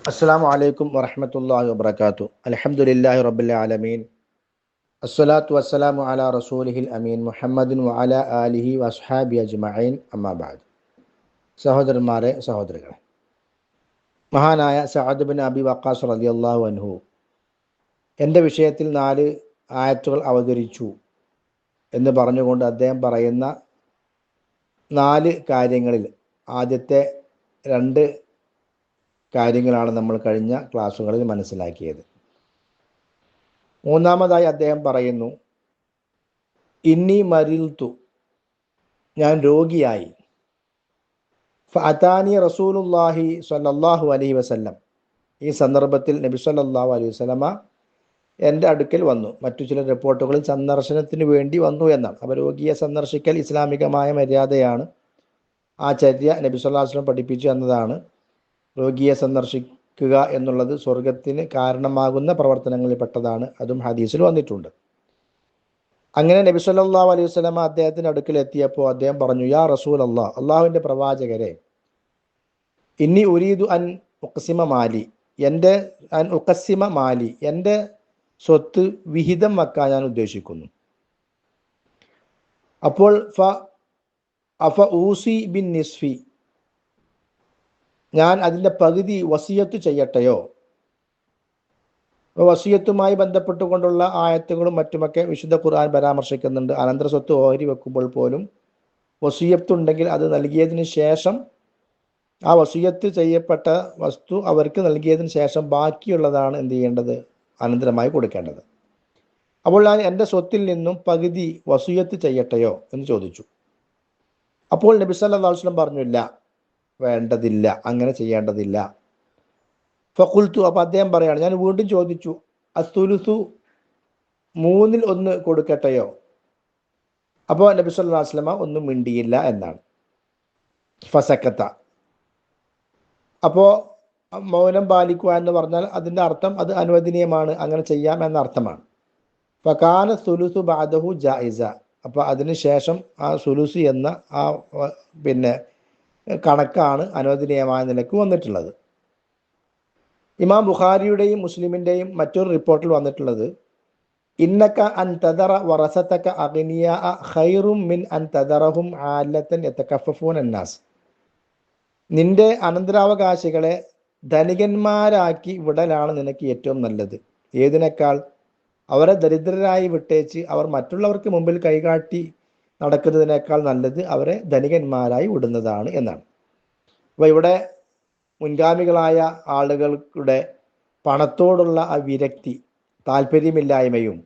അസ്സലാമു അലൈക്കും വറഹ്മത്തുള്ളാഹി വബറകാതുഹു. അൽഹംദുലില്ലാഹി റബ്ബിൽ ആലമീൻ. അസ്സലാത്തു വസ്സലാമു അലാ റസൂലിഹിൽ അമീൻ മുഹമ്മദിൻ വഅലാ ആലിഹി വഅസ്ഹാബിഹി അജ്മഈൻ. അമ്മാ ബഅദ്. സഹോദരന്മാരെ, സഹോദരികളെ, മഹാനായ സഅദ് ബിൻ അബി വഖാസ് റളിയല്ലാഹു അൻഹു എൻ്റെ വിഷയത്തിൽ 4 ആയത്തുകൾ അവതരിച്ചു എന്ന് പറഞ്ഞുകൊണ്ട് അദ്ദേഹം പറയുന്ന 4 കാര്യങ്ങളിൽ ആദ്യത്തെ 2 കാര്യങ്ങളാണ് നമ്മൾ കഴിഞ്ഞ ക്ലാസ്സുകളിൽ മനസ്സിലാക്കിയത്. മൂന്നാമതായി അദ്ദേഹം പറയുന്നു, ഇന്നി മരിൽതു, ഞാൻ രോഗിയായി. ഫഅതാനി റസൂലുള്ളാഹി സ്വല്ലല്ലാഹു അലൈഹി വസല്ലം, ഈ സന്ദർഭത്തിൽ നബി സ്വല്ലല്ലാഹു അലൈഹി വസല്ലമ എൻ്റെ അടുക്കൽ വന്നു. മറ്റു ചില റിപ്പോർട്ടുകളിൽ സന്ദർശനത്തിന് വേണ്ടി വന്നു എന്നാണ്. അപ്പോൾ രോഗിയെ സന്ദർശിക്കൽ ഇസ്ലാമികമായ മര്യാദയാണ്. ആ ചര്യ നബി സ്വല്ലല്ലാഹു അലൈഹി വസല്ലം പഠിപ്പിച്ചു എന്നതാണ്. രോഗിയെ സന്ദർശിക്കുക എന്നുള്ളത് സ്വർഗത്തിന് കാരണമാകുന്ന പ്രവർത്തനങ്ങളിൽ പെട്ടതാണ്. അതും ഹദീസിൽ വന്നിട്ടുണ്ട്. അങ്ങനെ നബി സല്ലല്ലാഹു അലൈഹി വസല്ലമ അദ്ദേഹത്തിൻ്റെ അടുക്കൽ എത്തിയപ്പോൾ അദ്ദേഹം പറഞ്ഞു, യാ റസൂലല്ലാഹ്, അള്ളാഹുവിൻ്റെ പ്രവാചകരെ, ഇന്നി ഉരീദു അൻ ഉഖ്സിമ മാലി, എൻ്റെ സ്വത്ത് വിഹിതം വെക്കാൻ ഞാൻ ഉദ്ദേശിക്കുന്നു. അപ്പോൾ അഫ ഊസി ബിൻ നിസ്ഫി, ഞാൻ അതിൻ്റെ പകുതി വസിയത്ത് ചെയ്യട്ടെയോ? വസിയത്തുമായി ബന്ധപ്പെട്ടുകൊണ്ടുള്ള ആയത്തുകളും മറ്റുമൊക്കെ വിശുദ്ധ ഖുർആൻ പരാമർശിക്കുന്നുണ്ട്. അനന്തര സ്വത്ത് ഓഹരി വെക്കുമ്പോൾ പോലും വസിയത്തുണ്ടെങ്കിൽ അത് നൽകിയതിന് ശേഷം, ആ വസിയത്ത് ചെയ്യപ്പെട്ട വസ്തു അവർക്ക് നൽകിയതിന് ശേഷം ബാക്കിയുള്ളതാണ് എന്ത് ചെയ്യേണ്ടത്? അനന്തരമായി കൊടുക്കേണ്ടത്. അപ്പോൾ ഞാൻ എൻ്റെ സ്വത്തിൽ നിന്നും പകുതി വസിയത്ത് ചെയ്യട്ടെയോ എന്ന് ചോദിച്ചു. അപ്പോൾ നബി സല്ലല്ലാഹു അലൈഹി വസല്ലം പറഞ്ഞു, ഇല്ല, വേണ്ടതില്ല, അങ്ങനെ ചെയ്യേണ്ടതില്ല. ഫഖുൽതു, അപ്പോൾ അദ്ദേഹം പറയാണ്, ഞാൻ വീണ്ടും ചോദിച്ചു, അസ്തുലുസു, 1/3 കൊടുക്കട്ടെയോ? അപ്പോൾ നബി സല്ലല്ലാഹു അലൈഹി വസല്ലം ഒന്നും മിണ്ടിയില്ല എന്നാണ്. ഫസക്കത്ത, അപ്പോൾ മൗനം പാലിക്കുക എന്ന് പറഞ്ഞാൽ അതിൻ്റെ അർത്ഥം അത് അനുവദനീയമാണ്, അങ്ങനെ ചെയ്യാം എന്ന അർത്ഥമാണ്. ഫകാന സുലുസു ബഅദഹു ജായിസ, അപ്പോൾ അതിന് ശേഷം ആ സുലുസു എന്ന ആ കണക്കാണ് അനുവദനീയമായ നിലക്ക് വന്നിട്ടുള്ളത്. ഇമാം ബുഖാരിയുടെയും മുസ്ലിമിൻ്റെയും മറ്റൊരു റിപ്പോർട്ടിൽ വന്നിട്ടുള്ളത്, ഇന്നക അൻ തദറ വറസതക അഗ്നിയാ ഖൈറും മിൻ അൻ തദറഹും ആലതൻ യതകഫഫൂന അന്നാസ്, നിന്റെ അനന്തരാവകാശികളെ ധനികന്മാരാക്കി വിടലാണ് നിനക്ക് ഏറ്റവും നല്ലത്. ഏതിനേക്കാൾ? അവരെ ദരിദ്രരായി വിട്ടേച്ച് അവർ മറ്റുള്ളവർക്ക് മുമ്പിൽ കൈകാട്ടി നടക്കുന്നതിനേക്കാൾ നല്ലത് അവരെ ധനികന്മാരായി വിടുന്നതാണ് എന്നാണ്. അപ്പോൾ ഇവിടെ മുൻഗാമികളായ ആളുകളുടെ പണത്തോടുള്ള ആ വിരക്തി, താല്പര്യമില്ലായ്മയും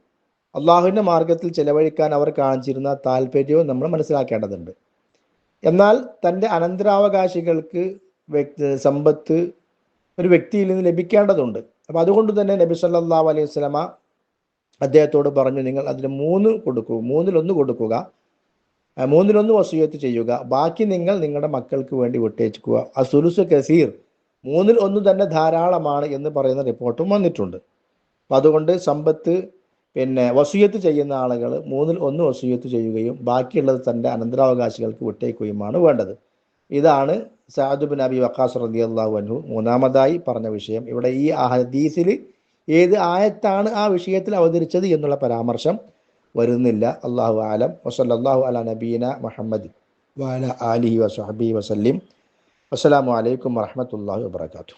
അള്ളാഹുവിൻ്റെ മാർഗത്തിൽ ചെലവഴിക്കാൻ അവർ കാണിച്ചിരുന്ന താല്പര്യവും നമ്മൾ മനസ്സിലാക്കേണ്ടതുണ്ട്. എന്നാൽ തൻ്റെ അനന്തരാവകാശികൾക്ക് സമ്പത്ത് ഒരു വ്യക്തിയിൽ നിന്ന് ലഭിക്കേണ്ടതുണ്ട്. അപ്പോൾ അതുകൊണ്ട് തന്നെ നബി സല്ലല്ലാഹു അലൈഹി വസല്ലമ അദ്ദേഹത്തോട് പറഞ്ഞു, നിങ്ങൾ അതിന് 3 കൊടുക്കൂ, 1/3 കൊടുക്കുക, 1/3 വസിയത്ത് ചെയ്യുക, ബാക്കി നിങ്ങൾ നിങ്ങളുടെ മക്കൾക്ക് വേണ്ടി വിട്ടേക്കുക. അസുലുസു കസീർ, 1/3 തന്നെ ധാരാളമാണ് എന്ന് പറയുന്ന റിപ്പോർട്ടും വന്നിട്ടുണ്ട്. അപ്പം അതുകൊണ്ട് സമ്പത്ത് വസിയത്ത് ചെയ്യുന്ന ആളുകൾ 1/3 വസിയത്ത് ചെയ്യുകയും ബാക്കിയുള്ളത് തൻ്റെ അനന്തരാവകാശികൾക്ക് വിട്ടേക്കുകയുമാണ് വേണ്ടത്. ഇതാണ് സഅദ് ബിൻ അബി വഖാസ് റളിയല്ലാഹു അൻഹു മൂന്നാമതായി പറഞ്ഞ വിഷയം. ഇവിടെ ഈ ഹദീസിൽ ഏത് ആയത്താണ് ആ വിഷയത്തിൽ അവതരിച്ചത് എന്നുള്ള പരാമർശം വരുന്നില്ല. അല്ലാഹു ആലം. വസല്ലല്ലാഹു അലാ നബീന മുഹമ്മദ് വഅലാ ആലിഹി വസഹ്ബിഹി വസല്ലിം. അസ്സലാമു അലൈക്കും വറഹ്മത്തുള്ളാഹി വബറകാതുഹു.